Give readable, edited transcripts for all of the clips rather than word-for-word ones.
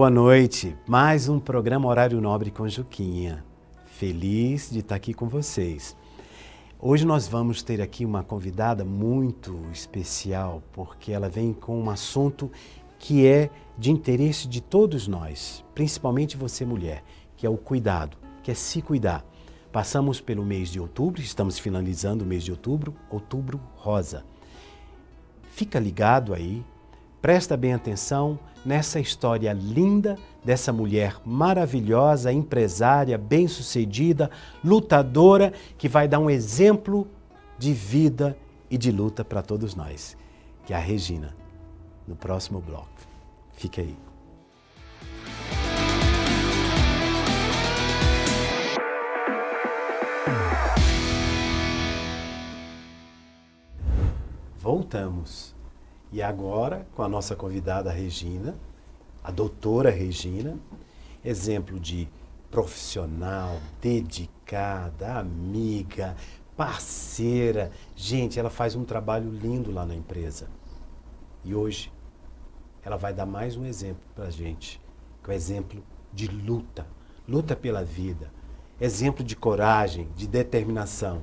boa noite. Mais um programa Horário Nobre com Juquinha. Feliz de estar aqui com vocês. Hoje nós vamos ter aqui uma convidada muito especial, porque ela vem com um assunto que é de interesse de todos nós, principalmente você mulher, que é o cuidado, que é se cuidar. Passamos pelo mês de outubro, estamos finalizando o mês de outubro, outubro rosa. Fica ligado aí, presta bem atenção nessa história linda dessa mulher maravilhosa, empresária, bem-sucedida, lutadora, que vai dar um exemplo de vida e de luta para todos nós, que é a Regina, no próximo bloco. Fique aí. Voltamos. E agora, com a nossa convidada Regina, a doutora Regina, exemplo de profissional, dedicada, amiga, parceira. Gente, ela faz um trabalho lindo lá na empresa. E hoje, ela vai dar mais um exemplo para a gente, que é o exemplo de luta, luta pela vida, exemplo de coragem, de determinação.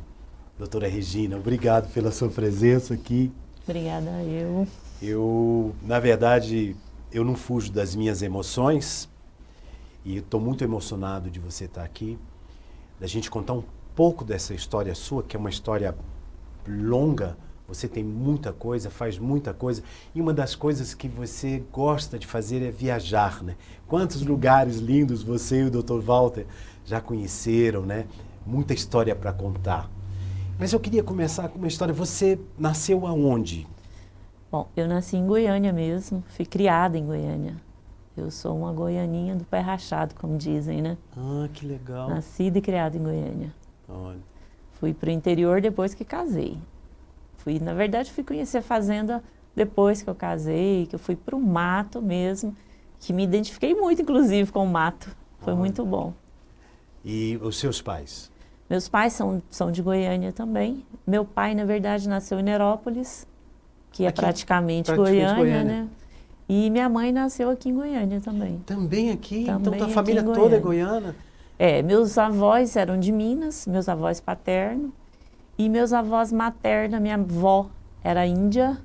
Doutora Regina, obrigado pela sua presença aqui. Obrigada, Na verdade, eu não fujo das minhas emoções e estou muito emocionado de você estar aqui, da gente contar um pouco dessa história sua, que é uma história longa. Você tem muita coisa, faz muita coisa, e uma das coisas que você gosta de fazer é viajar, né? Quantos lugares lindos você e o Dr. Walter já conheceram, né? Muita história para contar. Mas eu queria começar com uma história. Você nasceu aonde? Bom, eu nasci em Goiânia mesmo, fui criada em Goiânia. Eu sou uma goianinha do pé rachado, como dizem, né? Ah, que legal. Nascida e criada em Goiânia. Olha. Fui para o interior depois que casei. Na verdade, fui conhecer a fazenda depois que eu casei, que eu fui para o mato mesmo, que me identifiquei muito, inclusive, com o mato. Foi muito bom. E os seus pais? Meus pais são de Goiânia também. Meu pai, na verdade, nasceu em Nerópolis, que é praticamente Goiânia, né? E minha mãe nasceu aqui em Goiânia também. Também aqui? Também então a família aqui em toda é Goiânia. goiana? É, meus avós eram de Minas, meus avós paternos, e meus avós maternos, minha avó era índia,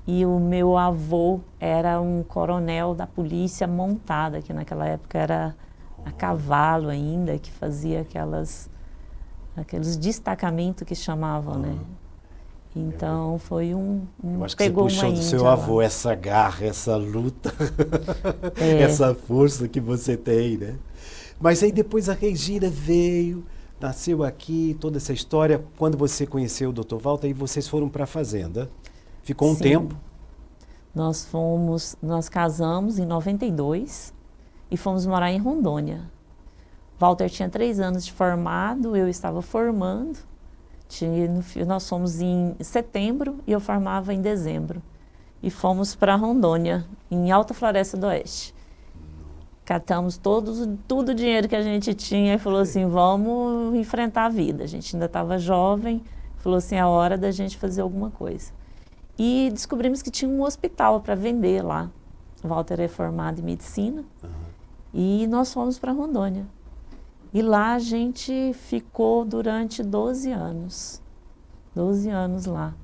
e o meu avô era um coronel da polícia montada, que naquela época era a cavalo ainda, que fazia aqueles destacamentos que chamavam, né? Então foi Eu acho que pegou você uma puxou do seu índia avô lá. essa garra, essa luta, É. essa força que você tem, né? Mas aí depois a Regina veio, nasceu aqui, toda essa história. Quando você conheceu o Dr. Walter, aí vocês foram para a fazenda. Ficou um Sim. tempo? Nós casamos em 92 e fomos morar em Rondônia. Walter tinha 3 anos de formado, eu estava formando. Nós fomos em setembro e eu formava em dezembro. E fomos para Rondônia, em Alta Floresta do Oeste. Catamos todo o dinheiro que a gente tinha e falou assim, vamos enfrentar a vida. A gente ainda estava jovem, falou assim, é a hora da gente fazer alguma coisa. E descobrimos que tinha um hospital para vender lá. O Walter é formado em medicina. E nós fomos para Rondônia. E lá a gente ficou durante 12 anos. 12 anos lá,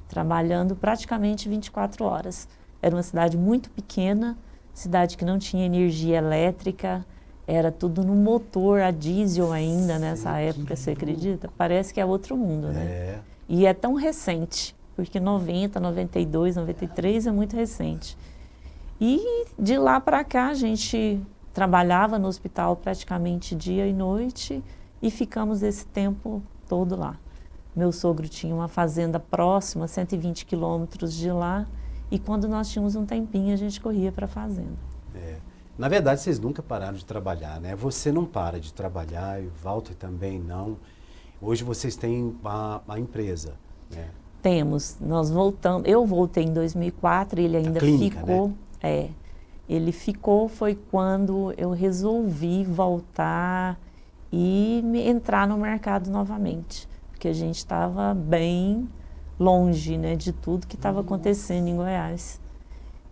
trabalhando praticamente 24 horas. Era uma cidade muito pequena, cidade que não tinha energia elétrica, era tudo no motor a diesel ainda nessa época, você acredita? Parece que é outro mundo, né? É. E é tão recente, porque 90, 92, 93 é muito recente. E de lá para cá a gente trabalhava no hospital praticamente dia e noite e ficamos esse tempo todo lá. Meu sogro tinha uma fazenda próxima, 120 quilômetros de lá, e quando nós tínhamos um tempinho, a gente corria para a fazenda. É. Na verdade, vocês nunca pararam de trabalhar, né? Você não para de trabalhar, e o Walter também não. Hoje vocês têm a empresa, né? Temos, nós voltamos, eu voltei em 2004, ele ainda clínica, ficou, né? Ele ficou, foi quando eu resolvi voltar e entrar no mercado novamente, porque a gente estava bem longe, né, de tudo que estava acontecendo em Goiás.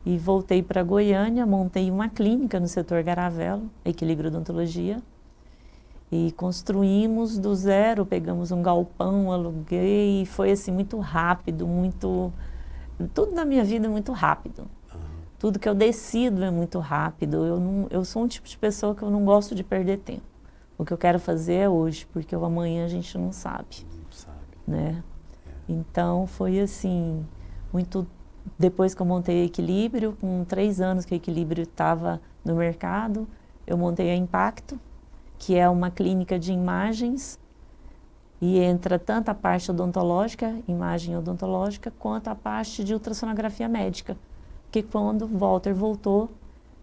E voltei para Goiânia, montei uma clínica no setor Garavelo, Equilíbrio Odontologia. E construímos do zero, pegamos um galpão, aluguei, e foi assim muito rápido, muito... Tudo na minha vida é muito rápido. Tudo que eu decido é muito rápido. Eu sou um tipo de pessoa que eu não gosto de perder tempo. O que eu quero fazer é hoje, porque o amanhã a gente não sabe. Não sabe. Né? Então foi assim, muito... Depois que eu montei a Equilíbrio, com 3 anos que a Equilíbrio estava no mercado, eu montei a Impacto, que é uma clínica de imagens, e entra tanto a parte odontológica, imagem odontológica, quanto a parte de ultrassonografia médica. Que quando o Walter voltou,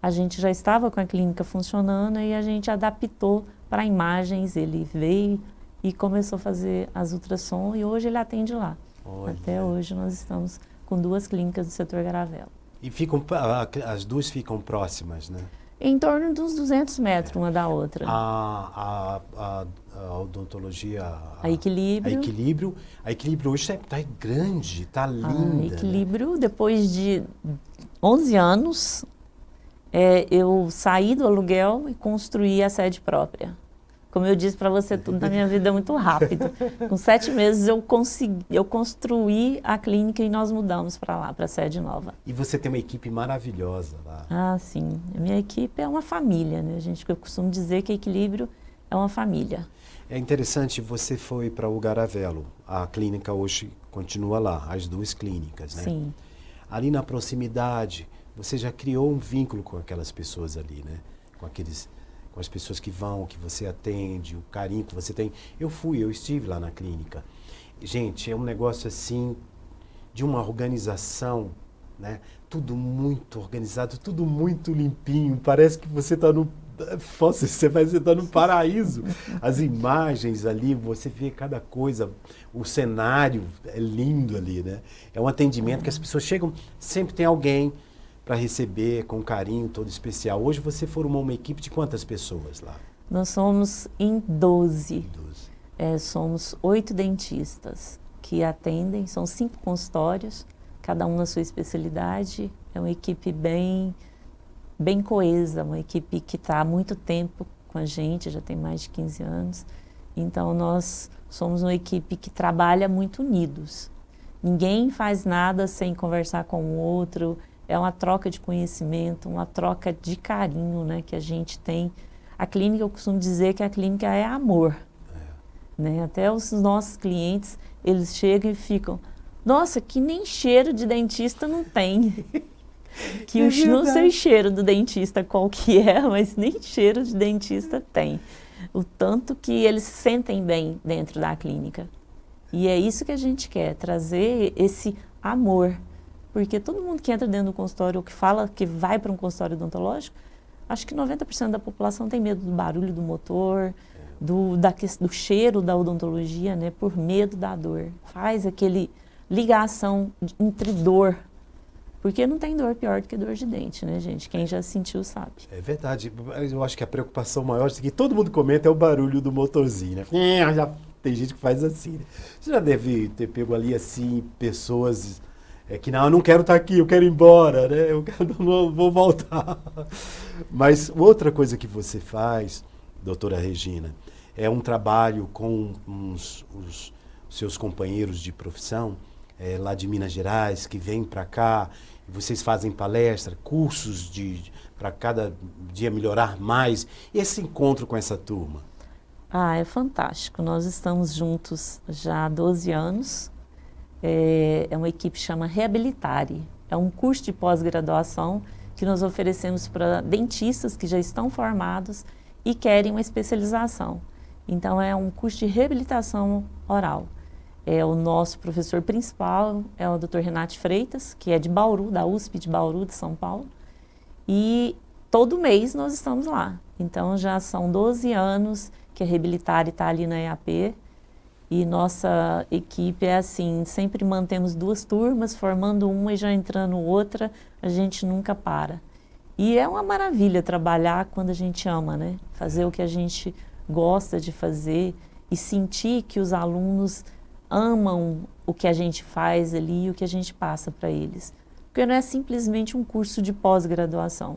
a gente já estava com a clínica funcionando e a gente adaptou para imagens, ele veio e começou a fazer as ultrassom e hoje ele atende lá. Olha. Até hoje nós estamos com 2 clínicas do setor Garavelo. E as duas ficam próximas, né? Em torno de uns 200 metros uma da outra. A odontologia... A Equilíbrio. A Equilíbrio hoje está grande, está linda. A Equilíbrio, né? Depois de 11 anos, eu saí do aluguel e construí a sede própria. Como eu disse para você, tudo na minha vida é muito rápido. Com 7 meses eu construí a clínica e nós mudamos para lá, para a sede nova. E você tem uma equipe maravilhosa lá. Ah, sim. A minha equipe é uma família, né? Eu costumo dizer que Equilíbrio é uma família. É interessante, você foi para o Garavelo. A clínica hoje continua lá, as 2 clínicas, né? Sim. Ali na proximidade, você já criou um vínculo com aquelas pessoas ali, né? Com as pessoas que vão, que você atende, o carinho que você tem. Eu estive lá na clínica. Gente, é um negócio assim, de uma organização, né? Tudo muito organizado, tudo muito limpinho. Parece que você está no... Você vai estar no paraíso. As imagens ali, você vê cada coisa, o cenário é lindo ali, né? É um atendimento que as pessoas chegam, sempre tem alguém para receber com carinho todo especial. Hoje você formou uma equipe de quantas pessoas lá? Nós somos em 12. Somos 8 dentistas que atendem, são 5 consultórios, cada um na sua especialidade. É uma equipe bem coesa, uma equipe que está há muito tempo com a gente, já tem mais de 15 anos. Então nós somos uma equipe que trabalha muito unidos. Ninguém faz nada sem conversar com o outro. É uma troca de conhecimento, uma troca de carinho, né, que a gente tem. A clínica, eu costumo dizer que a clínica é amor. Né? Até os nossos clientes, eles chegam e ficam, nossa, que nem cheiro de dentista não tem. Que eu não sei o cheiro do dentista qual que é, mas nem cheiro de dentista tem. O tanto que eles se sentem bem dentro da clínica. E é isso que a gente quer, trazer esse amor. Porque todo mundo que entra dentro do consultório ou que fala que vai para um consultório odontológico, acho que 90% da população tem medo do barulho do motor, do cheiro da odontologia, né, por medo da dor. Faz aquele ligação entre dor. Porque não tem dor pior do que dor de dente, né, gente? Quem já sentiu sabe. É verdade. Eu acho que a preocupação maior que todo mundo comenta é o barulho do motorzinho, né? Já tem gente que faz assim, né? Você já deve ter pego ali, assim, pessoas... que não, eu não quero estar aqui, eu quero ir embora, né? Não vou voltar. Mas outra coisa que você faz, doutora Regina, é um trabalho com os seus companheiros de profissão, lá de Minas Gerais, que vêm para cá, e vocês fazem palestra, cursos para cada dia melhorar mais. E esse encontro com essa turma? Ah, é fantástico. Nós estamos juntos já há 12 anos. É uma equipe que chama Reabilitare. É um curso de pós-graduação que nós oferecemos para dentistas que já estão formados e querem uma especialização. Então, é um curso de reabilitação oral. O nosso professor principal é o Dr. Renato Freitas, que é de Bauru, da USP de Bauru, de São Paulo. E todo mês nós estamos lá. Então, já são 12 anos que a Reabilitare está ali na EAP. E nossa equipe é assim, sempre mantemos 2 turmas, formando uma e já entrando outra, a gente nunca para. E é uma maravilha trabalhar quando a gente ama, né? Fazer o que a gente gosta de fazer e sentir que os alunos amam o que a gente faz ali e o que a gente passa para eles. Porque não é simplesmente um curso de pós-graduação,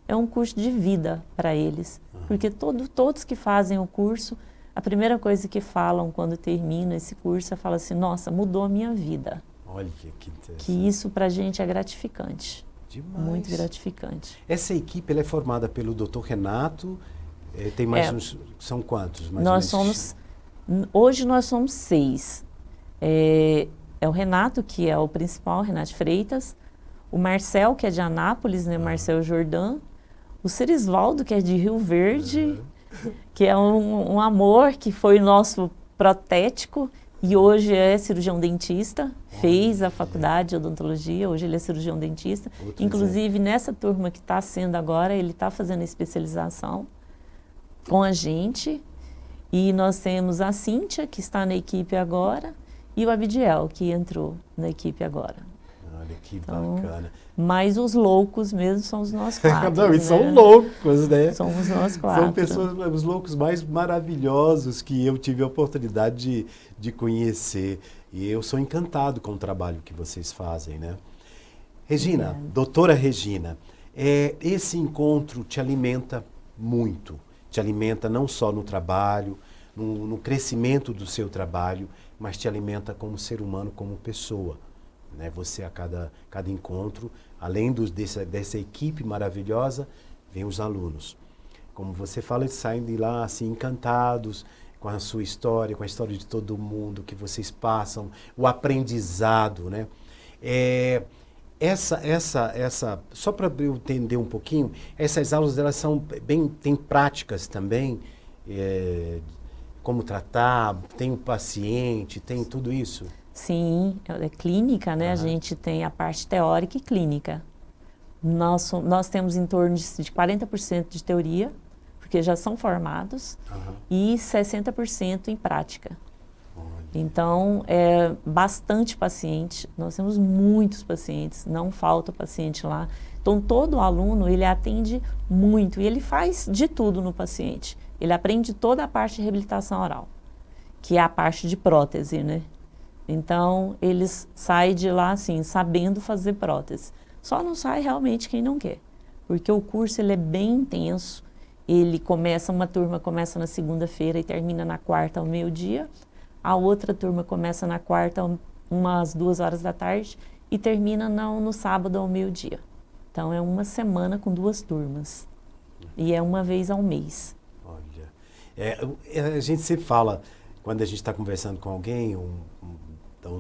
é um curso de vida para eles. Porque todos que fazem o curso, a primeira coisa que falam quando termina esse curso é falar assim, nossa, mudou a minha vida. Olha que interessante. Que isso para a gente é gratificante. Demais. Muito gratificante. Essa equipe ela é formada pelo Dr. Renato, tem mais uns, são quantos? Mais hoje nós somos 6. É o Renato, que é o principal, Renato Freitas, o Marcel, que é de Anápolis, né, Marcel Jordan, o Cirisvaldo, que é de Rio Verde, que é um amor, que foi nosso protético, e hoje é cirurgião dentista, fez a faculdade de odontologia, hoje ele é cirurgião dentista. Inclusive, nessa turma que está sendo agora, ele está fazendo a especialização com a gente. E nós temos a Cíntia, que está na equipe agora, e o Abidiel, que entrou na equipe agora. Olha que bacana. Mas os loucos mesmo somos nós 4. Não, e né? são loucos, né? Somos nós 4. São pessoas, os loucos mais maravilhosos que eu tive a oportunidade de conhecer. E eu sou encantado com o trabalho que vocês fazem, né? Regina, doutora Regina, esse encontro te alimenta muito. Te alimenta não só no trabalho, no crescimento do seu trabalho, mas te alimenta como ser humano, como pessoa. Né? Você, a cada encontro, além dessa equipe maravilhosa, vem os alunos. Como você fala, eles saem de lá assim, encantados com a sua história, com a história de todo mundo que vocês passam, o aprendizado, né? Só para eu entender um pouquinho, essas aulas elas são tem práticas também, como tratar, tem o paciente, tem tudo isso? Sim, é clínica, né? A gente tem a parte teórica e clínica. Nós temos em torno de 40% de teoria, porque já são formados, e 60% em prática. Então, é bastante paciente, nós temos muitos pacientes, não falta paciente lá. Então, todo aluno, ele atende muito, e ele faz de tudo no paciente. Ele aprende toda a parte de reabilitação oral, que é a parte de prótese, né? Então, eles saem de lá, assim, sabendo fazer prótese. Só não sai realmente quem não quer, porque o curso, ele é bem intenso. Uma turma começa na segunda-feira e termina na quarta ao meio-dia. A outra turma começa na quarta, umas 2 horas da tarde, e termina no sábado ao meio-dia. Então, é uma semana com 2 turmas. E é uma vez ao mês. Olha, a gente sempre fala, quando a gente está conversando com alguém, da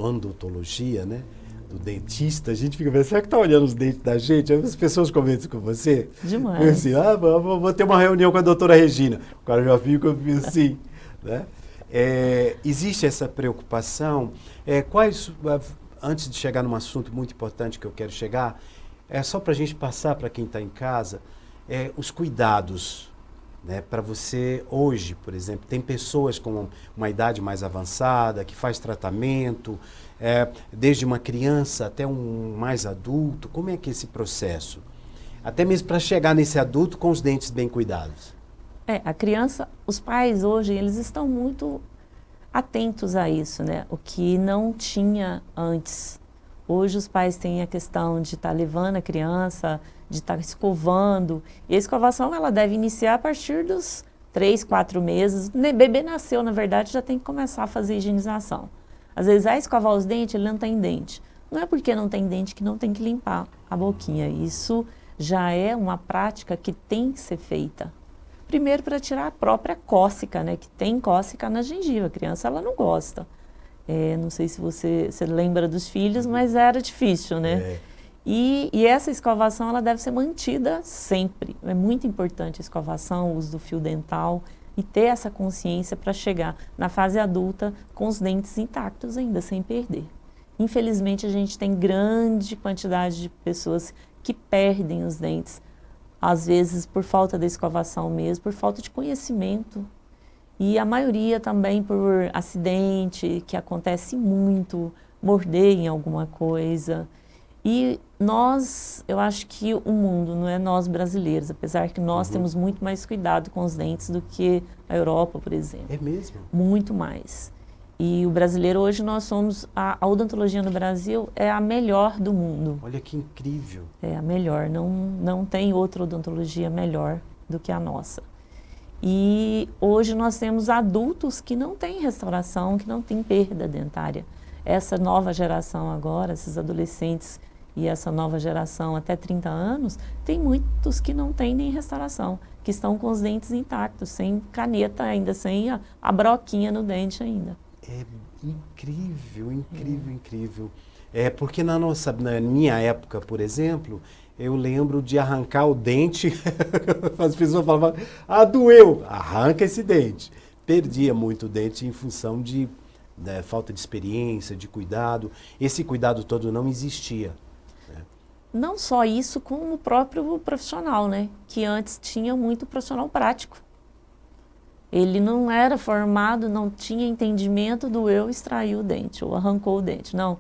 odontologia, né? Do dentista, a gente fica pensando, será que está olhando os dentes da gente? As pessoas comentam com você. Demais. Assim, vou ter uma reunião com a doutora Regina. O cara já fica assim, né? Existe essa preocupação. Antes de chegar num assunto muito importante que eu quero chegar, só para a gente passar para quem está em casa, os cuidados, né, para você hoje, por exemplo, tem pessoas com uma idade mais avançada, que faz tratamento, desde uma criança até um mais adulto. Como é que é esse processo? Até mesmo para chegar nesse adulto com os dentes bem cuidados. A criança, os pais hoje, eles estão muito atentos a isso, né? O que não tinha antes. Hoje os pais têm a questão de estar levando a criança, de estar escovando. E a escovação, ela deve iniciar a partir dos 3, 4 meses. O bebê nasceu, na verdade, já tem que começar a fazer higienização. Às vezes, escovar os dentes, ele não tem dente. Não é porque não tem dente que não tem que limpar a boquinha. Isso já é uma prática que tem que ser feita. Primeiro, para tirar a própria cócega, né? Que tem cócega na gengiva. A criança, ela não gosta. Não sei se você lembra dos filhos, mas era difícil, né? E essa escovação, ela deve ser mantida sempre. É muito importante a escovação, o uso do fio dental e ter essa consciência para chegar na fase adulta com os dentes intactos ainda, sem perder. Infelizmente, a gente tem grande quantidade de pessoas que perdem os dentes, às vezes por falta da escovação mesmo, por falta de conhecimento. E a maioria também por acidente, que acontece muito, morder em alguma coisa. E eu acho que o mundo, não é nós brasileiros, apesar que nós temos muito mais cuidado com os dentes do que a Europa, por exemplo. É mesmo? Muito mais. E o brasileiro hoje nós somos, a odontologia no Brasil é a melhor do mundo. Olha que incrível. É a melhor, não tem outra odontologia melhor do que a nossa. E hoje nós temos adultos que não têm restauração, que não têm perda dentária. Essa nova geração agora, esses adolescentes e essa nova geração até 30 anos, tem muitos que não têm nem restauração, que estão com os dentes intactos, sem caneta ainda, sem a broquinha no dente ainda. É incrível, incrível, incrível. É porque na minha época, por exemplo, eu lembro de arrancar o dente, as pessoas falavam, doeu, arranca esse dente. Perdia muito o dente em função de falta de experiência, de cuidado. Esse cuidado todo não existia. Né? Não só isso, como o próprio profissional, né? Que antes tinha muito profissional prático. Ele não era formado, não tinha entendimento do eu extrair o dente, ou arrancou o dente. Não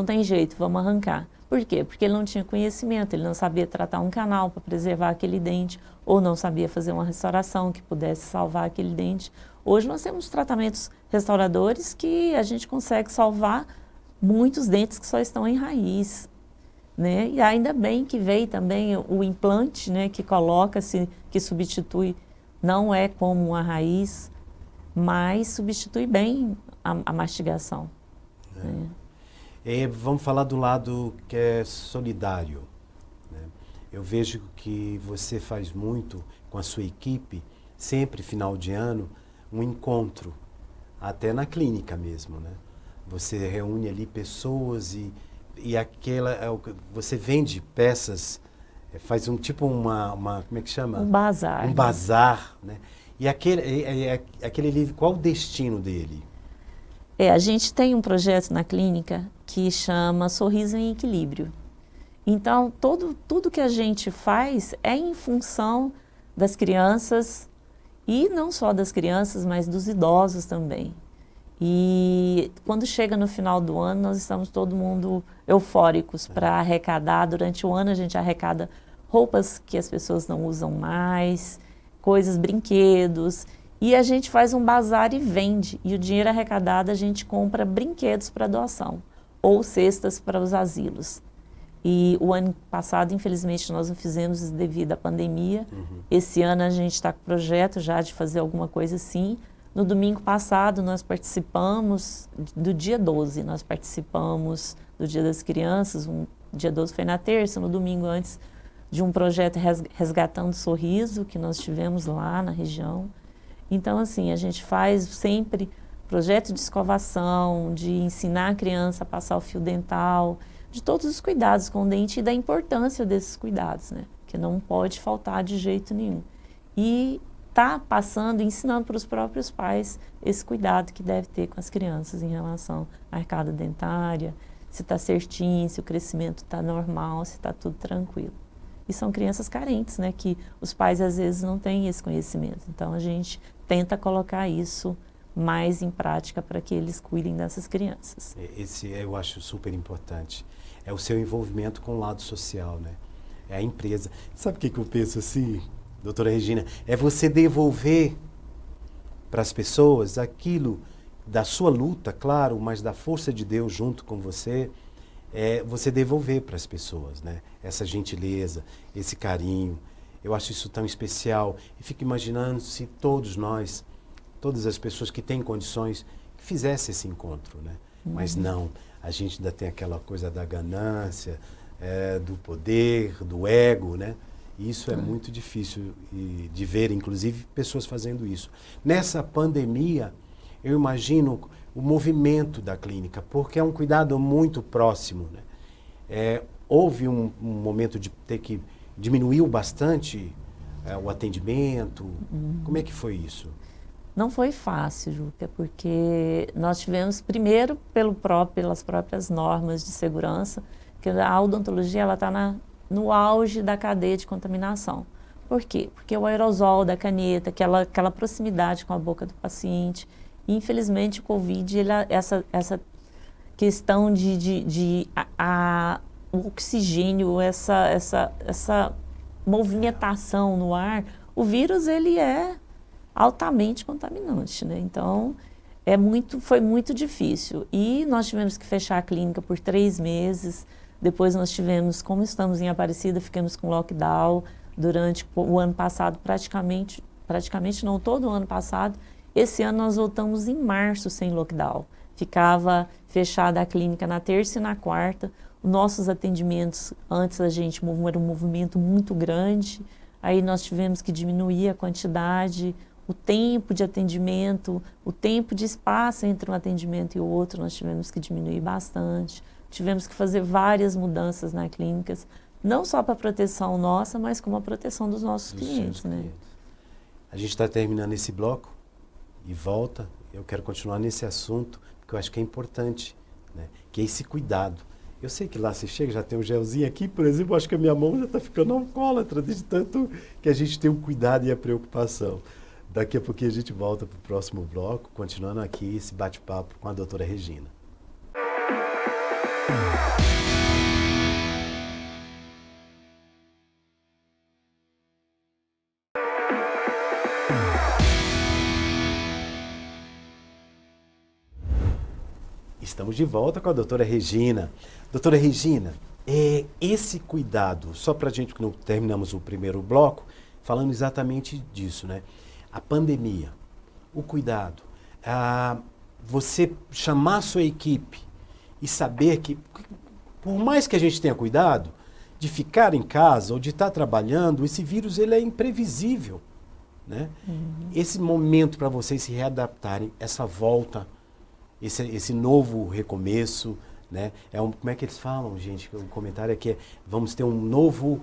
tem jeito, vamos arrancar. Por quê? Porque ele não tinha conhecimento, ele não sabia tratar um canal para preservar aquele dente, ou não sabia fazer uma restauração que pudesse salvar aquele dente. Hoje nós temos tratamentos restauradores que a gente consegue salvar muitos dentes que só estão em raiz. Né? E ainda bem que veio também o implante, né, que coloca-se, que substitui. Não é como uma raiz, mas substitui bem a mastigação. Né? Vamos falar do lado que é solidário. Né? Eu vejo que você faz muito com a sua equipe, sempre final de ano, um encontro, até na clínica mesmo. Né? Você reúne ali pessoas e você vende peças. Faz como é que chama? Um bazar. Um bazar, né? E aquele livro, qual o destino dele? A gente tem um projeto na clínica que chama Sorriso em Equilíbrio. Então, tudo que a gente faz é em função das crianças, e não só das crianças, mas dos idosos também. E quando chega no final do ano, nós estamos todo mundo eufóricos para arrecadar. Durante o ano a gente arrecada roupas que as pessoas não usam mais, coisas, brinquedos. E a gente faz um bazar e vende. E o dinheiro arrecadado a gente compra brinquedos para doação ou cestas para os asilos. E o ano passado, infelizmente, nós não fizemos devido à pandemia. Esse ano a gente está com o projeto já de fazer alguma coisa assim. No domingo passado, nós participamos do dia 12, nós participamos do Dia das Crianças, dia 12 foi na terça, no domingo antes, de um projeto Resgatando o Sorriso, que nós tivemos lá na região. Então, assim, a gente faz sempre projeto de escovação, de ensinar a criança a passar o fio dental, de todos os cuidados com o dente e da importância desses cuidados, né? Que não pode faltar de jeito nenhum. E está passando, ensinando para os próprios pais esse cuidado que deve ter com as crianças em relação à arcada dentária, se está certinho, se o crescimento está normal, se está tudo tranquilo. E são crianças carentes, né, que os pais às vezes não têm esse conhecimento. Então a gente tenta colocar isso mais em prática para que eles cuidem dessas crianças. Esse eu acho super importante. É o seu envolvimento com o lado social, né? É a empresa. Sabe o que eu penso assim? Doutora Regina, é você devolver para as pessoas aquilo da sua luta, claro, mas da força de Deus junto com você, você devolver para as pessoas, né? Essa gentileza, esse carinho. Eu acho isso tão especial. E fico imaginando se todos nós, todas as pessoas que têm condições, fizessem esse encontro, né? Mas não, a gente ainda tem aquela coisa da ganância, do poder, do ego, né? Isso é muito difícil de ver, inclusive, pessoas fazendo isso. Nessa pandemia, eu imagino o movimento da clínica, porque é um cuidado muito próximo. Né? Houve um momento de ter que diminuiu bastante o atendimento. Como é que foi isso? Não foi fácil, Juca, porque nós tivemos, primeiro, pelas próprias normas de segurança, que a odontologia está no auge da cadeia de contaminação. Por quê? Porque o aerosol da caneta, aquela proximidade com a boca do paciente, e, infelizmente o Covid, essa questão o oxigênio, essa movimentação no ar, o vírus ele é altamente contaminante, né? Então, Foi muito difícil. E nós tivemos que fechar a clínica por 3 meses. Depois nós tivemos, como estamos em Aparecida, ficamos com lockdown durante o ano passado, praticamente não, todo o ano passado. Esse ano nós voltamos em março sem lockdown. Ficava fechada a clínica na terça e na quarta. Nossos atendimentos, antes a gente era um movimento muito grande, aí nós tivemos que diminuir a quantidade, o tempo de atendimento, o tempo de espaço entre um atendimento e o outro, nós tivemos que diminuir bastante. Tivemos que fazer várias mudanças na clínica, não só para a proteção nossa, mas como a proteção dos nossos clientes, né? A gente está terminando esse bloco e volta. Eu quero continuar nesse assunto, porque eu acho que é importante, né? Que é esse cuidado. Eu sei que lá você chega, já tem um gelzinho aqui, por exemplo, eu acho que a minha mão já está ficando alcoólatra, de tanto que a gente tem o cuidado e a preocupação. Daqui a pouquinho a gente volta para o próximo bloco, continuando aqui esse bate-papo com a doutora Regina. Estamos de volta com a doutora Regina. Doutora Regina, esse cuidado, só para a gente que não terminamos o primeiro bloco, falando exatamente disso, né? A pandemia, o cuidado, você chamar a sua equipe e saber que, por mais que a gente tenha cuidado, de ficar em casa ou de estar trabalhando, esse vírus ele é imprevisível, né? Esse momento para vocês se readaptarem, essa volta, esse novo recomeço, né? Como é que eles falam, gente? O comentário é que vamos ter um novo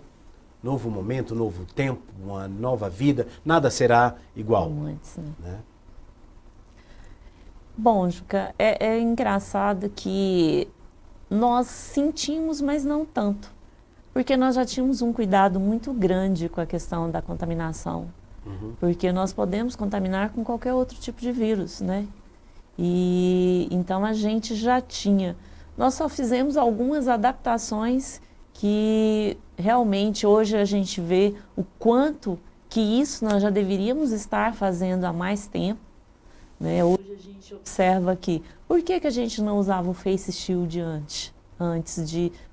momento, um novo tempo, uma nova vida, nada será igual. Como antes, né? Bom, Juca, é engraçado que nós sentimos, mas não tanto, porque nós já tínhamos um cuidado muito grande com a questão da contaminação, porque nós podemos contaminar com qualquer outro tipo de vírus, né? E então a gente já tinha. Nós só fizemos algumas adaptações que realmente hoje a gente vê o quanto que isso nós já deveríamos estar fazendo há mais tempo, né? Hoje a gente observa que, por que a gente não usava o Face Shield antes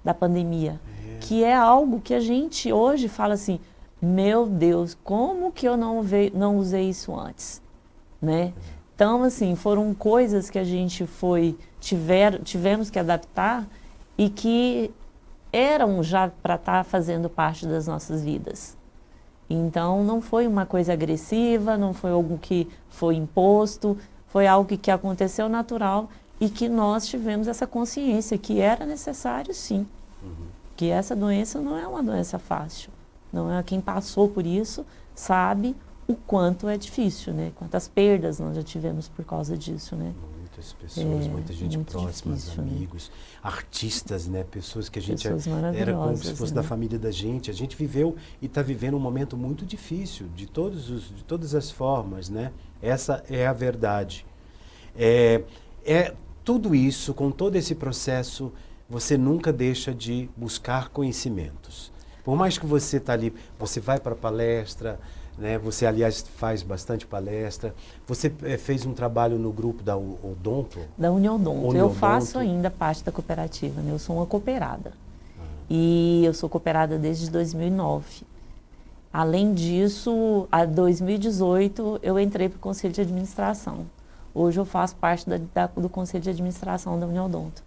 da pandemia? Que é algo que a gente hoje fala assim, meu Deus, como que eu não usei isso antes, né? Então, assim, foram coisas que a gente tivemos que adaptar e que eram já para estar fazendo parte das nossas vidas. Então, não foi uma coisa agressiva, não foi algo que foi imposto, foi algo que aconteceu natural e que nós tivemos essa consciência que era necessário, sim. Que essa doença não é uma doença fácil. Não é quem passou por isso sabe o quanto é difícil, né? Quantas perdas nós já tivemos por causa disso, né? Muitas pessoas, muita gente próxima, difícil, amigos, né? Artistas, né? Pessoas que a gente era como se fosse da família da gente. A gente viveu e está vivendo um momento muito difícil, de todas as formas, né? Essa é a verdade. Tudo isso, com todo esse processo, você nunca deixa de buscar conhecimentos. Por mais que você está ali, você vai para a palestra, né? Você, aliás, faz bastante palestra. Você fez um trabalho no grupo da Odonto? Da Uniodonto. Eu faço ainda parte da cooperativa, né? Eu sou uma cooperada. E eu sou cooperada desde 2009. Além disso, em 2018, eu entrei para o Conselho de Administração. Hoje eu faço parte do Conselho de Administração da Uniodonto.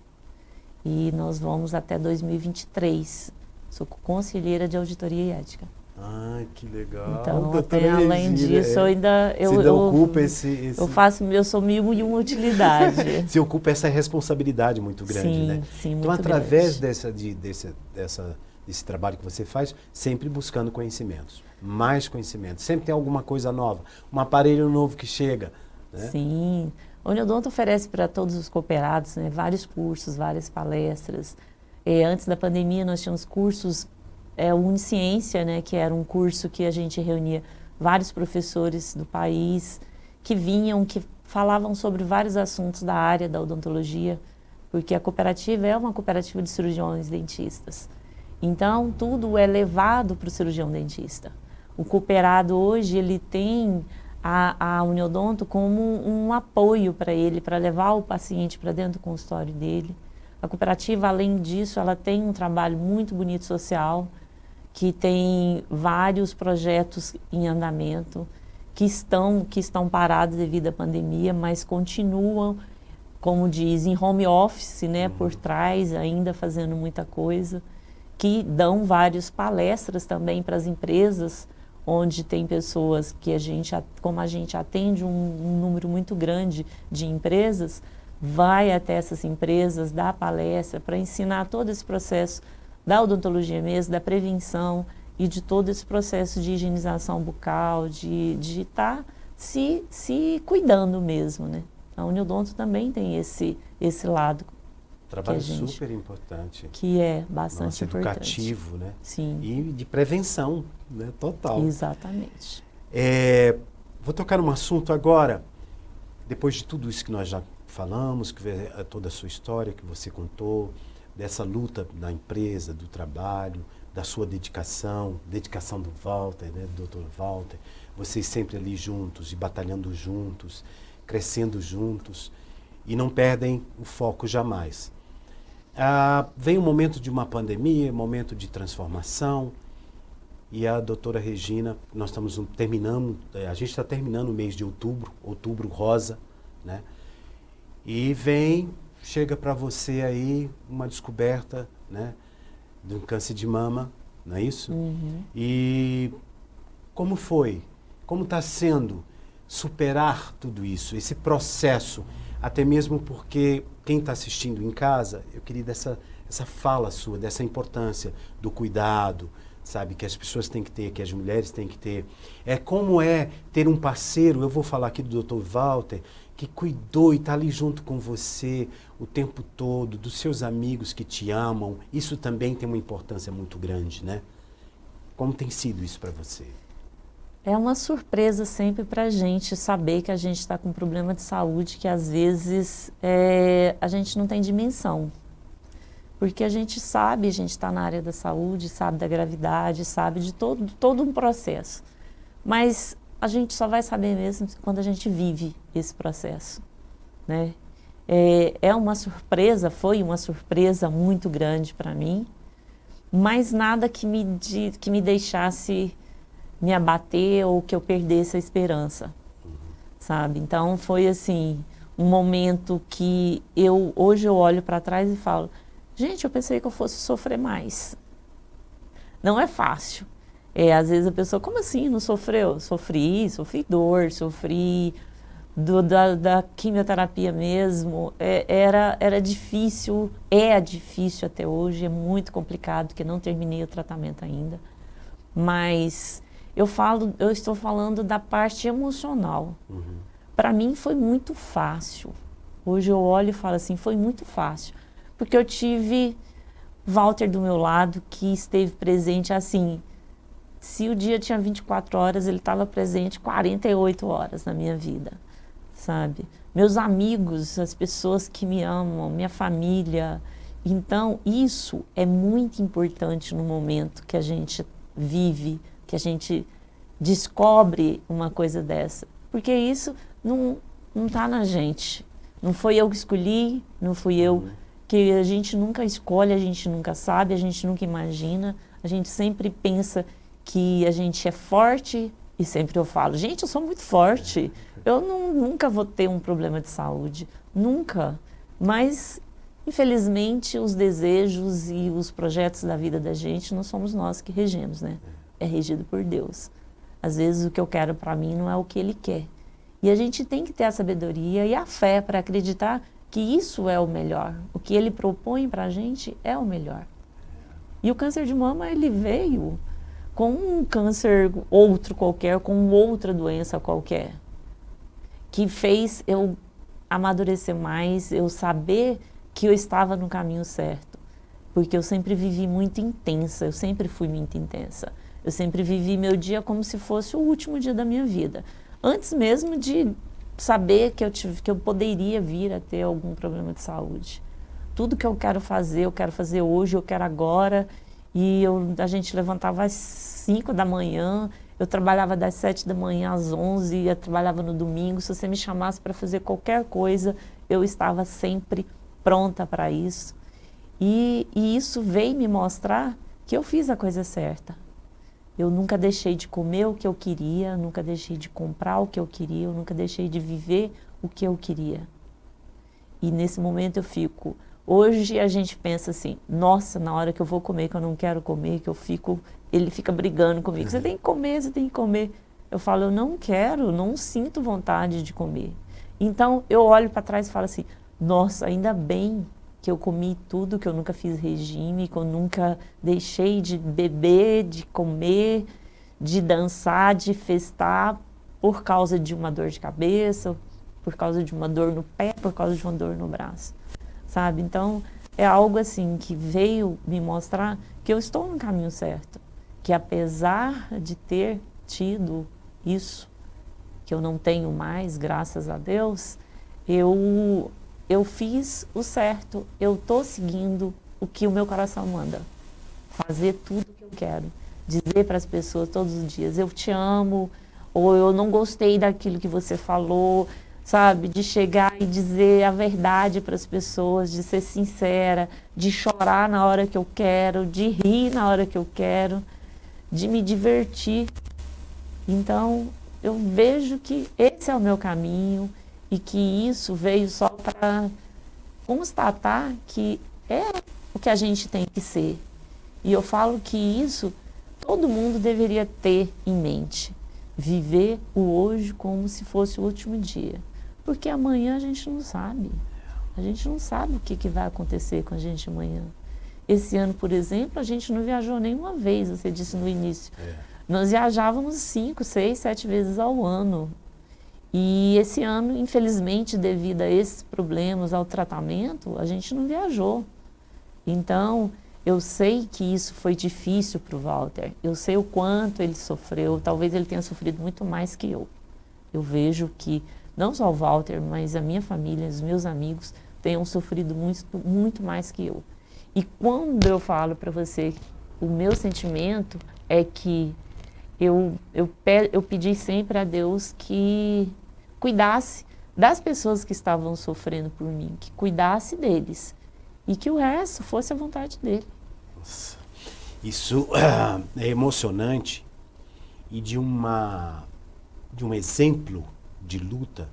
E nós vamos até 2023. Sou conselheira de Auditoria e Ética. Ah, que legal. Então, além disso, eu ainda... ocupa eu sou mil e uma utilidade. Você ocupa essa responsabilidade muito grande, sim, né? Sim, muito então, através grande. desse trabalho que você faz, sempre buscando conhecimentos, mais conhecimentos. Sempre tem alguma coisa nova, um aparelho novo que chega, né? Sim. A Uniodonto oferece para todos os cooperados, né, vários cursos, várias palestras. Antes da pandemia, nós tínhamos cursos... o Unisciência, né, que era um curso que a gente reunia vários professores do país que vinham, que falavam sobre vários assuntos da área da odontologia, porque a cooperativa é uma cooperativa de cirurgiões dentistas. Então, tudo é levado para o cirurgião dentista. O cooperado hoje, ele tem a Uniodonto como um apoio para ele, para levar o paciente para dentro do consultório dele. A cooperativa, além disso, ela tem um trabalho muito bonito social, que tem vários projetos em andamento, que estão parados devido à pandemia, mas continuam, como diz, em home office, né, por trás, ainda fazendo muita coisa, que dão várias palestras também para as empresas, onde tem pessoas que como a gente atende um número muito grande de empresas, vai até essas empresas, dá palestra para ensinar todo esse processo da odontologia mesmo, da prevenção e de todo esse processo de higienização bucal, de estar se cuidando mesmo, né? A Uniodonto também tem esse lado. Trabalho super importante. Que é bastante importante. Educativo, né? Sim. E de prevenção, né? Total. Exatamente. Vou tocar num assunto agora, depois de tudo isso que nós já falamos, toda a sua história que você contou, dessa luta na empresa, do trabalho, da sua dedicação do Walter, né? Do Dr. Walter, vocês sempre ali juntos e batalhando juntos, crescendo juntos e não perdem o foco jamais. Vem um momento de uma pandemia, momento de transformação, e a doutora Regina, nós estamos terminando, a gente está terminando o mês de outubro rosa, né? E chega para você aí uma descoberta, né, de um câncer de mama, não é isso? Uhum. E como foi? Como está sendo superar tudo isso, esse processo? Até mesmo porque quem está assistindo em casa, eu queria essa fala sua, dessa importância do cuidado, sabe, que as pessoas têm que ter, que as mulheres têm que ter. Como é ter um parceiro, eu vou falar aqui do Dr. Walter, que cuidou e está ali junto com você o tempo todo, dos seus amigos que te amam. Isso também tem uma importância muito grande, né? Como tem sido isso para você? É uma surpresa sempre para a gente saber que a gente está com um problema de saúde que às vezes a gente não tem dimensão. Porque a gente sabe, a gente está na área da saúde, sabe da gravidade, sabe de todo um processo. Mas a gente só vai saber mesmo quando a gente vive esse processo, né? É uma surpresa, foi uma surpresa muito grande para mim, mas nada que me deixasse me abater ou que eu perdesse a esperança, sabe? Então foi assim, um momento que hoje eu olho para trás e falo, gente, eu pensei que eu fosse sofrer mais. Não é fácil. Às vezes a pessoa, como assim, não sofreu? Sofri dor, sofri da quimioterapia mesmo. Era difícil, é difícil até hoje, é muito complicado, porque não terminei o tratamento ainda. Mas eu estou falando da parte emocional. Uhum. Para mim foi muito fácil. Hoje eu olho e falo assim, foi muito fácil. Porque eu tive Walter do meu lado, que esteve presente assim. Se o dia tinha 24 horas, ele estava presente 48 horas na minha vida, sabe? Meus amigos, as pessoas que me amam, minha família. Então, isso é muito importante no momento que a gente vive, que a gente descobre uma coisa dessa. Porque isso não está na gente. Não foi eu que escolhi, não fui eu. Que a gente nunca escolhe, a gente nunca sabe, a gente nunca imagina. A gente sempre pensa que a gente é forte, e sempre eu falo, gente, eu sou muito forte, eu nunca vou ter um problema de saúde, nunca. Mas, infelizmente, os desejos e os projetos da vida da gente não somos nós que regemos, né? É regido por Deus. Às vezes o que eu quero para mim não é o que Ele quer. E a gente tem que ter a sabedoria e a fé para acreditar que isso é o melhor. O que Ele propõe para a gente é o melhor. E o câncer de mama, ele veio com um câncer outro qualquer, com outra doença qualquer, que fez eu amadurecer mais, eu saber que eu estava no caminho certo, porque eu sempre vivi muito intensa, eu sempre fui muito intensa, eu sempre vivi meu dia como se fosse o último dia da minha vida, antes mesmo de saber que eu poderia vir a ter algum problema de saúde. Tudo que eu quero fazer hoje, eu quero agora. E a gente levantava às 5 da manhã, Eu trabalhava das 7 da manhã às 11, eu trabalhava no domingo. Se você me chamasse para fazer qualquer coisa, eu estava sempre pronta para isso. E isso veio me mostrar que eu fiz a coisa certa. Eu nunca deixei de comer o que eu queria, nunca deixei de comprar o que eu queria, eu nunca deixei de viver o que eu queria. E nesse momento eu fico... Hoje a gente pensa assim, nossa, na hora que eu vou comer, que eu não quero comer, que eu fico... Ele fica brigando comigo, você tem que comer, você tem que comer. Eu falo, eu não quero, não sinto vontade de comer. Então eu olho para trás e falo assim, nossa, ainda bem que eu comi tudo, que eu nunca fiz regime, que eu nunca deixei de beber, de comer, de dançar, de festar, por causa de uma dor de cabeça, por causa de uma dor no pé, por causa de uma dor no braço, sabe? Então, é algo assim que veio me mostrar que eu estou no caminho certo, que apesar de ter tido isso, que eu não tenho mais, graças a Deus, eu fiz o certo, eu estou seguindo o que o meu coração manda, fazer tudo o que eu quero, dizer para as pessoas todos os dias, eu te amo, ou eu não gostei daquilo que você falou, sabe, de chegar e dizer a verdade para as pessoas, de ser sincera, de chorar na hora que eu quero, de rir na hora que eu quero, de me divertir. Então, eu vejo que esse é o meu caminho e que isso veio só para constatar que é o que a gente tem que ser. E eu falo que isso todo mundo deveria ter em mente. Viver o hoje como se fosse o último dia. Porque amanhã a gente não sabe. A gente não sabe o que vai acontecer com a gente amanhã. Esse ano, por exemplo, a gente não viajou nenhuma vez, você disse no início. Nós viajávamos 5, 6, 7 vezes ao ano. E esse ano, infelizmente, devido a esses problemas, ao tratamento, a gente não viajou. Então, eu sei que isso foi difícil para o Walter. Eu sei o quanto ele sofreu. Talvez ele tenha sofrido muito mais que eu. Eu vejo que não só o Walter, mas a minha família, os meus amigos, tenham sofrido muito, muito mais que eu. E quando eu falo para você, o meu sentimento é que eu pedi sempre a Deus que cuidasse das pessoas que estavam sofrendo por mim, que cuidasse deles e que o resto fosse a vontade dele. Nossa. Isso é emocionante e de um exemplo de luta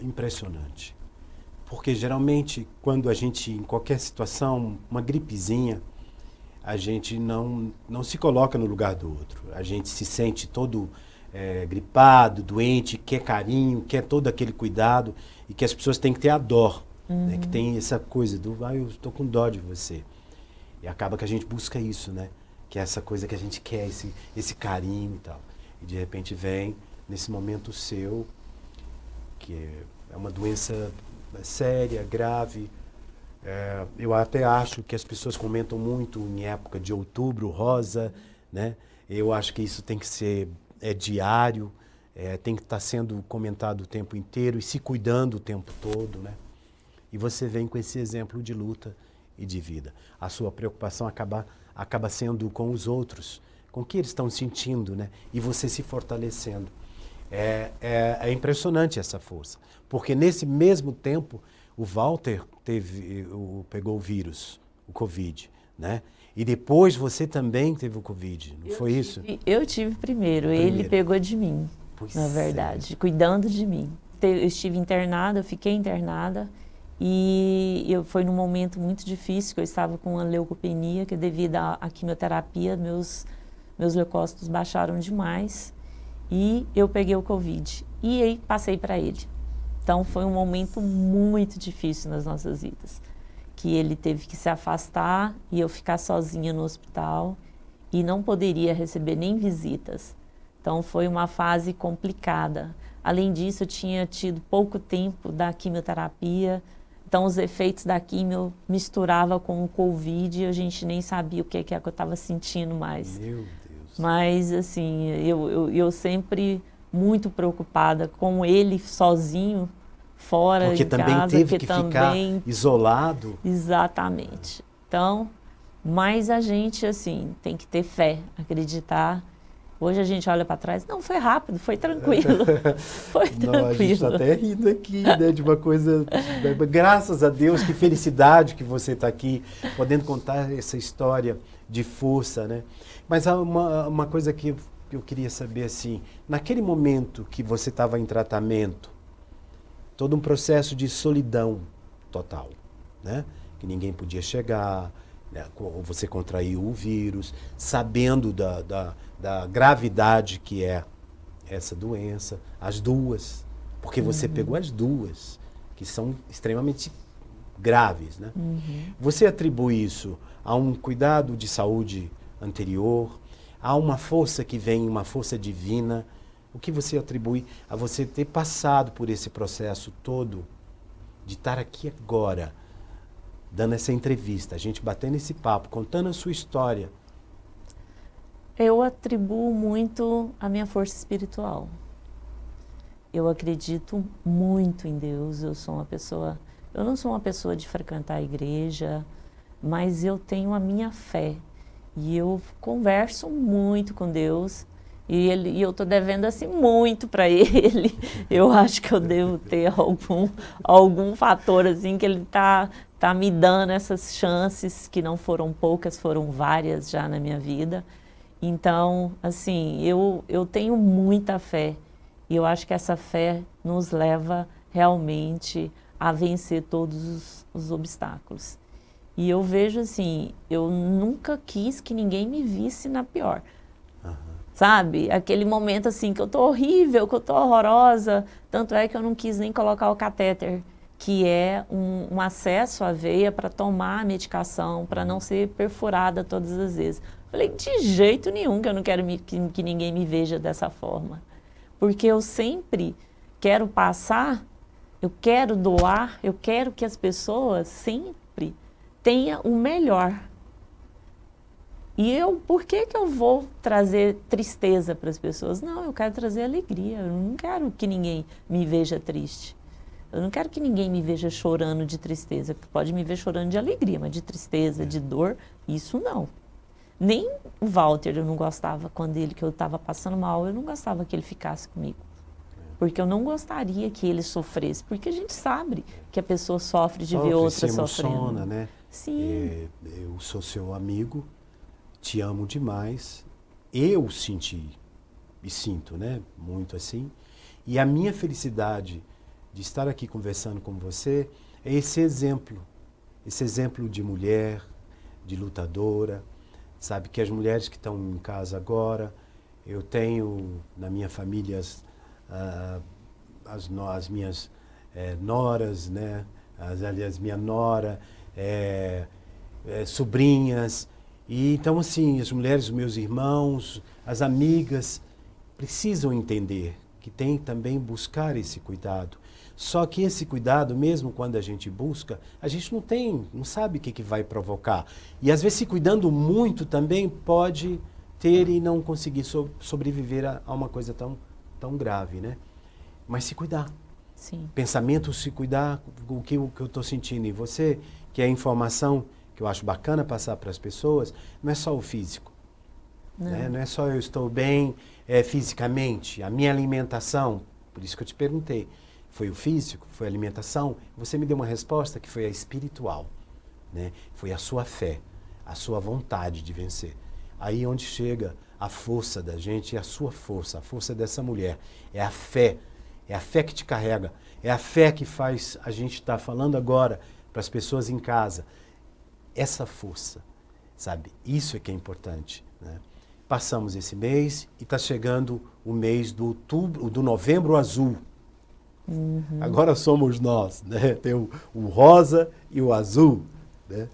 impressionante. Porque geralmente quando a gente, em qualquer situação, uma gripezinha, a gente não se coloca no lugar do outro. A gente se sente todo gripado, doente, quer carinho, quer todo aquele cuidado e que as pessoas têm que ter a dó, né? Que tem essa coisa do, eu estou com dó de você. E acaba que a gente busca isso, né? Que é essa coisa que a gente quer, esse carinho e tal. E de repente vem, nesse momento seu, que é uma doença séria, grave. Eu até acho que as pessoas comentam muito em época de outubro rosa, né? Eu acho que isso tem que ser diário, tem que estar sendo comentado o tempo inteiro e se cuidando o tempo todo, né? E você vem com esse exemplo de luta e de vida. A sua preocupação acaba sendo com os outros, com o que eles estão sentindo, né? E você se fortalecendo. É impressionante essa força, porque nesse mesmo tempo o Walter pegou o vírus, o Covid, né? E depois você também teve o Covid, não foi isso? Eu tive primeiro, ele pegou de mim, na verdade, cuidando de mim. Eu estive internada, eu fiquei internada e foi num momento muito difícil, que eu estava com uma leucopenia, que devido à quimioterapia, meus leucócitos baixaram demais e eu peguei o Covid e aí passei para ele. Então foi um momento muito difícil nas nossas vidas, que ele teve que se afastar e eu ficar sozinha no hospital e não poderia receber nem visitas. Então foi uma fase complicada. Além disso, eu tinha tido pouco tempo da quimioterapia, então os efeitos da quimio misturava com o Covid e a gente nem sabia o que eu estava sentindo mais. Meu Deus. Mas assim, eu sempre muito preocupada com ele sozinho, fora porque em também casa, teve que que ficar isolado. Exatamente. Então, mas a gente, assim, tem que ter fé, acreditar Hoje a gente olha para trás, não, foi rápido, foi tranquilo, foi tranquilo. Não, a gente está até rindo aqui, né, de uma coisa, graças a Deus, que felicidade que você está aqui, podendo contar essa história de força, né? Mas há uma coisa que eu queria saber, assim, naquele momento que você estava em tratamento, todo um processo de solidão total, né? Que ninguém podia chegar, né? Você contraiu o vírus, sabendo da gravidade que é essa doença, as duas, porque você pegou as duas, que são extremamente graves, né? Você atribui isso a um cuidado de saúde anterior, a uma força que vem, uma força divina? O que você atribui a você ter passado por esse processo todo, de estar aqui agora, dando essa entrevista, a gente batendo esse papo, contando a sua história? Eu atribuo muito a minha força espiritual. Eu acredito muito em Deus. Eu não sou uma pessoa de frequentar a igreja, mas eu tenho a minha fé. E eu converso muito com Deus. E eu estou devendo assim muito para Ele. Eu acho que eu devo ter algum fator assim que Ele tá me dando essas chances, que não foram poucas, foram várias já na minha vida. Então, assim, eu tenho muita fé. E eu acho que essa fé nos leva realmente a vencer todos os obstáculos. E eu vejo assim, eu nunca quis que ninguém me visse na pior. Sabe? Aquele momento assim que eu tô horrível, que eu tô horrorosa. Tanto é que eu não quis nem colocar o catéter, que é um acesso à veia para tomar a medicação, para não ser perfurada todas as vezes. Falei, de jeito nenhum que eu não quero que ninguém me veja dessa forma. Porque eu sempre quero passar, eu quero doar, eu quero que as pessoas sempre tenham o melhor. E por que eu vou trazer tristeza para as pessoas? Não, eu quero trazer alegria, eu não quero que ninguém me veja triste. Eu não quero que ninguém me veja chorando de tristeza, pode me ver chorando de alegria, mas de tristeza, de dor, isso não. Nem o Walter eu não gostava, que eu estava passando mal, eu não gostava que ele ficasse comigo. Porque eu não gostaria que ele sofresse, porque a gente sabe que a pessoa sofre de ver outra sofrendo. Se emociona, né? Sim. Eu sou seu amigo, te amo demais, eu senti e sinto, né? Muito assim. E a minha felicidade de estar aqui conversando com você é esse exemplo de mulher, de lutadora. Sabe que as mulheres que estão em casa agora, eu tenho na minha família as minhas noras, né? Aliás, minha nora, sobrinhas. E então, assim, as mulheres, os meus irmãos, as amigas, precisam entender que tem também buscar esse cuidado. Só que esse cuidado, mesmo quando a gente busca, a gente não sabe o que vai provocar. E às vezes se cuidando muito também pode ter e não conseguir sobreviver a uma coisa tão grave, né? Mas se cuidar. Sim. Pensamento, se cuidar, o que eu estou sentindo em você, que é a informação que eu acho bacana passar para as pessoas, não é só o físico. Né? Não é só eu estou bem fisicamente, a minha alimentação, por isso que eu te perguntei. Foi o físico? Foi a alimentação? Você me deu uma resposta que foi a espiritual, né? Foi a sua fé, a sua vontade de vencer. Aí onde chega a força da gente, é a sua força, a força dessa mulher. É a fé que te carrega, é a fé que faz a gente estar falando agora para as pessoas em casa. Essa força, sabe? Isso é que é importante, né? Passamos esse mês e está chegando o mês do Novembro Azul. Agora somos nós, né? Tem o rosa e o azul, né?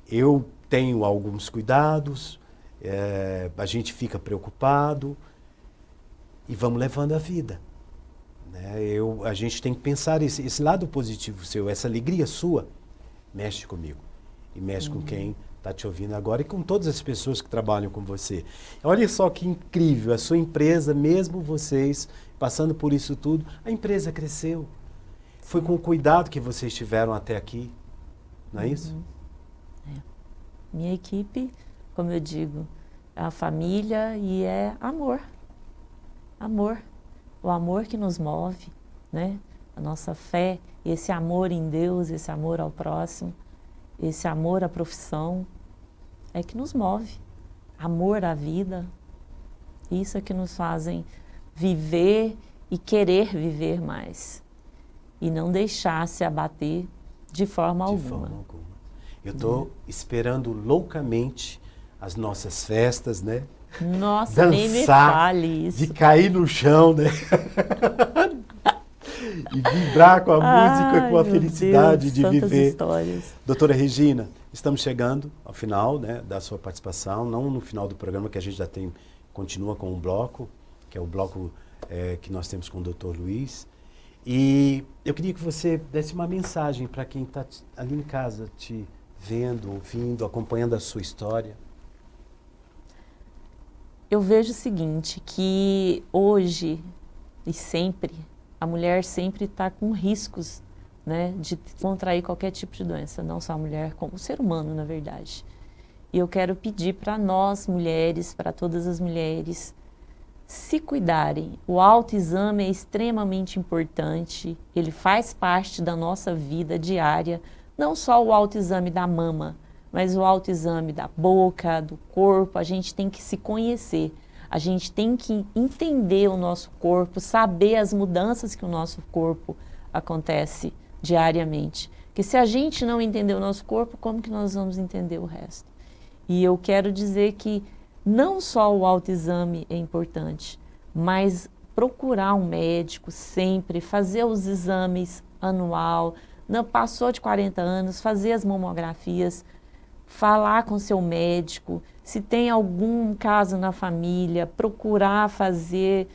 Eu tenho alguns cuidados, a gente fica preocupado e vamos levando a vida, né? A gente tem que pensar esse lado positivo seu, essa alegria sua, mexe comigo e mexe com quem está te ouvindo agora e com todas as pessoas que trabalham com você. Olha só que incrível, a sua empresa, mesmo vocês passando por isso tudo, a empresa cresceu. Foi com o cuidado que vocês tiveram até aqui, não é isso? Minha equipe, como eu digo, a família e é amor. Amor. O amor que nos move, né? A nossa fé, esse amor em Deus, esse amor ao próximo, esse amor à profissão, é que nos move. Amor à vida, isso é que nos fazem viver e querer viver mais. E não deixar se abater de forma alguma. De forma alguma. Eu estou esperando loucamente as nossas festas, né? Nossa, dançar, nem me fale isso. de cair no chão, né? E vibrar com a música, com a felicidade Deus, de viver. Histórias. Doutora Regina, estamos chegando ao final, né, da sua participação, não no final do programa, que a gente já continua com um bloco, que é o bloco que nós temos com o Dr. Luiz. E eu queria que você desse uma mensagem para quem está ali em casa te vendo, ouvindo, acompanhando a sua história. Eu vejo o seguinte, que hoje e sempre, a mulher sempre está com riscos, né, de contrair qualquer tipo de doença, não só a mulher, como o ser humano, na verdade. E eu quero pedir para nós, mulheres, para todas as mulheres, se cuidarem. O autoexame é extremamente importante, ele faz parte da nossa vida diária, não só o autoexame da mama, mas o autoexame da boca, do corpo. A gente tem que se conhecer, a gente tem que entender o nosso corpo, saber as mudanças que o nosso corpo acontece diariamente. Porque se a gente não entender o nosso corpo, como que nós vamos entender o resto? E eu quero dizer que não só o autoexame é importante, mas procurar um médico sempre, fazer os exames anual, não passou de 40 anos, fazer as mamografias, falar com seu médico, se tem algum caso na família, procurar fazer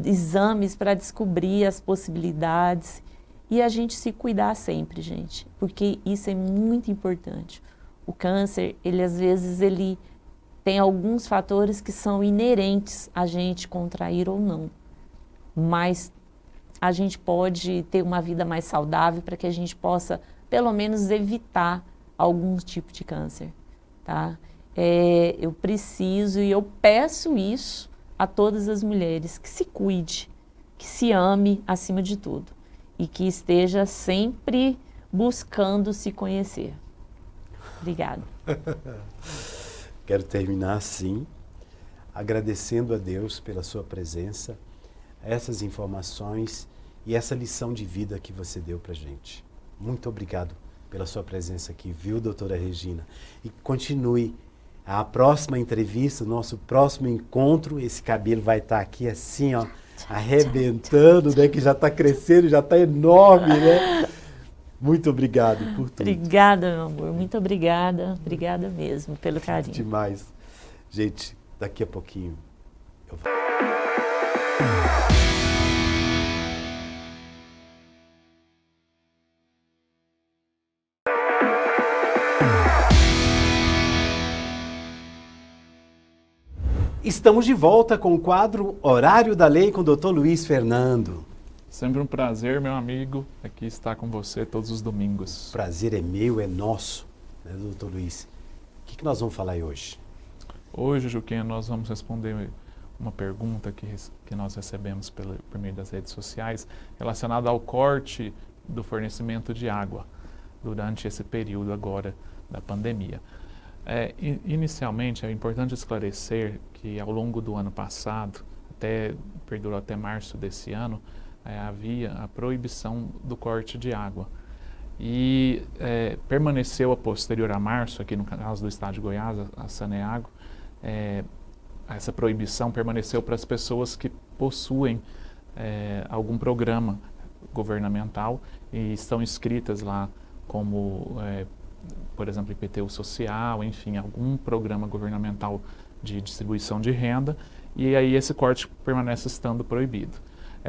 exames para descobrir as possibilidades e a gente se cuidar sempre, gente, porque isso é muito importante. O câncer, ele às vezes, ele tem alguns fatores que são inerentes a gente contrair ou não, mas a gente pode ter uma vida mais saudável para que a gente possa, pelo menos, evitar algum tipo de câncer, tá? Eu preciso e eu peço isso a todas as mulheres, que se cuide, que se ame acima de tudo e que esteja sempre buscando se conhecer. Obrigada. Quero terminar assim, agradecendo a Deus pela sua presença, essas informações e essa lição de vida que você deu pra gente. Muito obrigado pela sua presença aqui, viu, doutora Regina? E continue. A próxima entrevista, o nosso próximo encontro, esse cabelo vai estar aqui assim, ó, arrebentando, né? Que já está crescendo, já está enorme, né? Muito obrigado por tudo. Obrigada, meu amor. Muito obrigada. Obrigada mesmo pelo carinho. Demais. Gente, daqui a pouquinho eu vou... Estamos de volta com o quadro Horário da Lei com o Dr. Luiz Fernando. Sempre um prazer, meu amigo, aqui estar com você todos os domingos. O prazer é meu, é nosso, né, doutor Luiz? O que nós vamos falar aí hoje? Hoje, Juquinha, nós vamos responder uma pergunta que nós recebemos por meio das redes sociais relacionada ao corte do fornecimento de água durante esse período agora da pandemia. Inicialmente, é importante esclarecer que ao longo do ano passado, perdurou até março desse ano, havia a proibição do corte de água. E permaneceu a posterior a março, aqui no caso do estado de Goiás, a Saneago, essa proibição permaneceu para as pessoas que possuem algum programa governamental e estão inscritas lá como, por exemplo, IPTU social, enfim, algum programa governamental de distribuição de renda, e aí esse corte permanece estando proibido.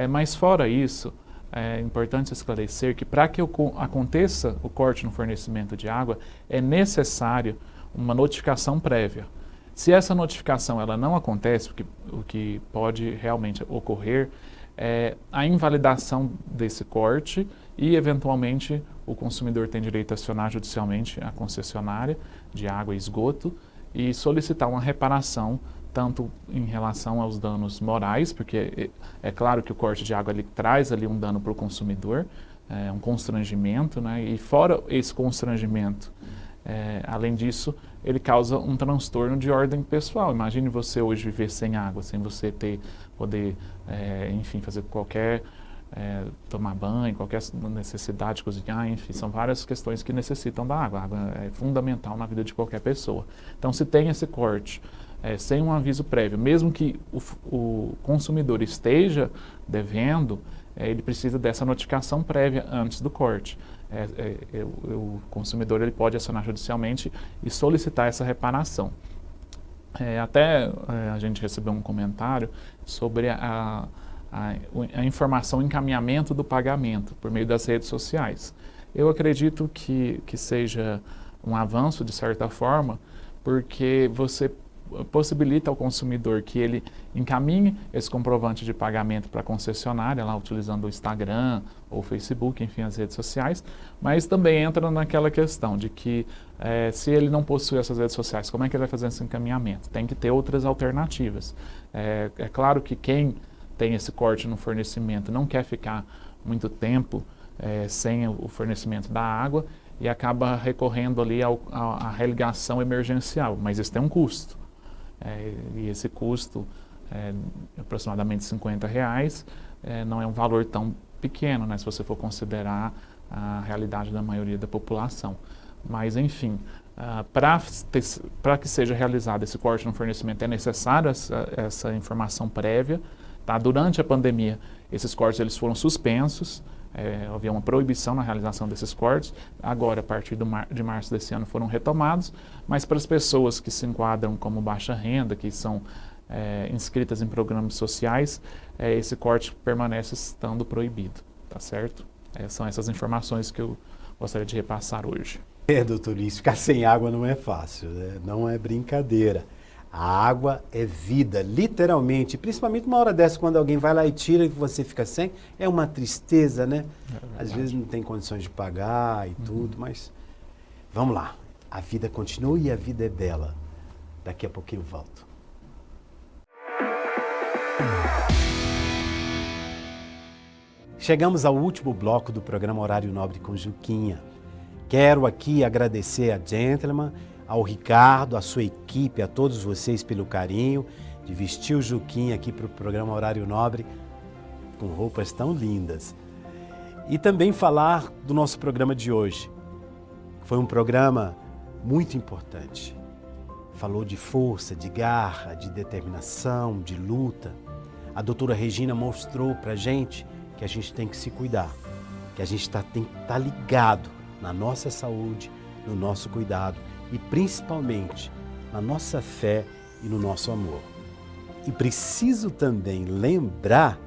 Mas fora isso, é importante esclarecer que para que aconteça o corte no fornecimento de água, é necessário uma notificação prévia. Se essa notificação ela não acontece, o que pode realmente ocorrer é a invalidação desse corte e, eventualmente, o consumidor tem direito a acionar judicialmente a concessionária de água e esgoto e solicitar uma reparação, tanto em relação aos danos morais, porque é claro que o corte de água ele traz ali um dano para o consumidor, um constrangimento, né? E fora esse constrangimento, além disso, ele causa um transtorno de ordem pessoal. Imagine você hoje viver sem água, sem você poder, enfim, fazer qualquer, tomar banho, qualquer necessidade de cozinhar, enfim, são várias questões que necessitam da água. A água é fundamental na vida de qualquer pessoa. Então, se tem esse corte, sem um aviso prévio, mesmo que o consumidor esteja devendo, ele precisa dessa notificação prévia antes do corte. O consumidor ele pode acionar judicialmente e solicitar essa reparação. A gente recebeu um comentário sobre a informação, o encaminhamento do pagamento por meio das redes sociais. Eu acredito que seja um avanço, de certa forma, porque você possibilita ao consumidor que ele encaminhe esse comprovante de pagamento para a concessionária, lá utilizando o Instagram ou o Facebook, enfim, as redes sociais, mas também entra naquela questão de que se ele não possui essas redes sociais, como é que ele vai fazer esse encaminhamento? Tem que ter outras alternativas. É claro que quem tem esse corte no fornecimento não quer ficar muito tempo sem o fornecimento da água e acaba recorrendo ali à religação emergencial, mas isso tem um custo. E esse custo, aproximadamente R$50, não é um valor tão pequeno, né, se você for considerar a realidade da maioria da população. Mas, enfim, para que seja realizado esse corte no fornecimento é necessário essa informação prévia. Tá? Durante a pandemia, esses cortes eles foram suspensos, havia uma proibição na realização desses cortes. Agora, a partir de março desse ano, foram retomados, mas para as pessoas que se enquadram como baixa renda, que são inscritas em programas sociais, esse corte permanece estando proibido, tá certo? São essas informações que eu gostaria de repassar hoje. Doutor Lício, ficar sem água não é fácil, né? Não é brincadeira. A água é vida, literalmente, principalmente uma hora dessa, quando alguém vai lá e tira e você fica sem, é uma tristeza, né? Às vezes não tem condições de pagar e tudo, mas vamos lá. A vida continua e a vida é bela. Daqui a pouquinho eu volto. Chegamos ao último bloco do programa Horário Nobre com Juquinha. Quero aqui agradecer a Gentleman, ao Ricardo, a sua equipe, a todos vocês pelo carinho de vestir o Juquinha aqui para o programa Horário Nobre com roupas tão lindas. E também falar do nosso programa de hoje. Foi um programa muito importante. Falou de força, de garra, de determinação, de luta. A doutora Regina mostrou para a gente que a gente tem que se cuidar, que a gente tem que estar ligado na nossa saúde, no nosso cuidado e principalmente na nossa fé e no nosso amor. E preciso também lembrar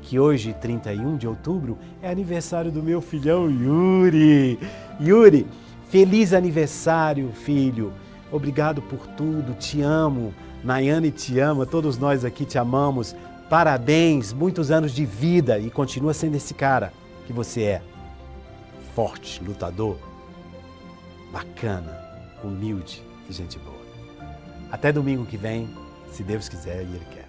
que hoje, 31 de outubro, é aniversário do meu filhão Yuri. Yuri, feliz aniversário, filho. Obrigado por tudo, te amo. Nayane te ama, todos nós aqui te amamos. Parabéns, muitos anos de vida e continua sendo esse cara que você é. Forte, lutador, bacana, humilde e gente boa. Até domingo que vem, se Deus quiser e Ele quer.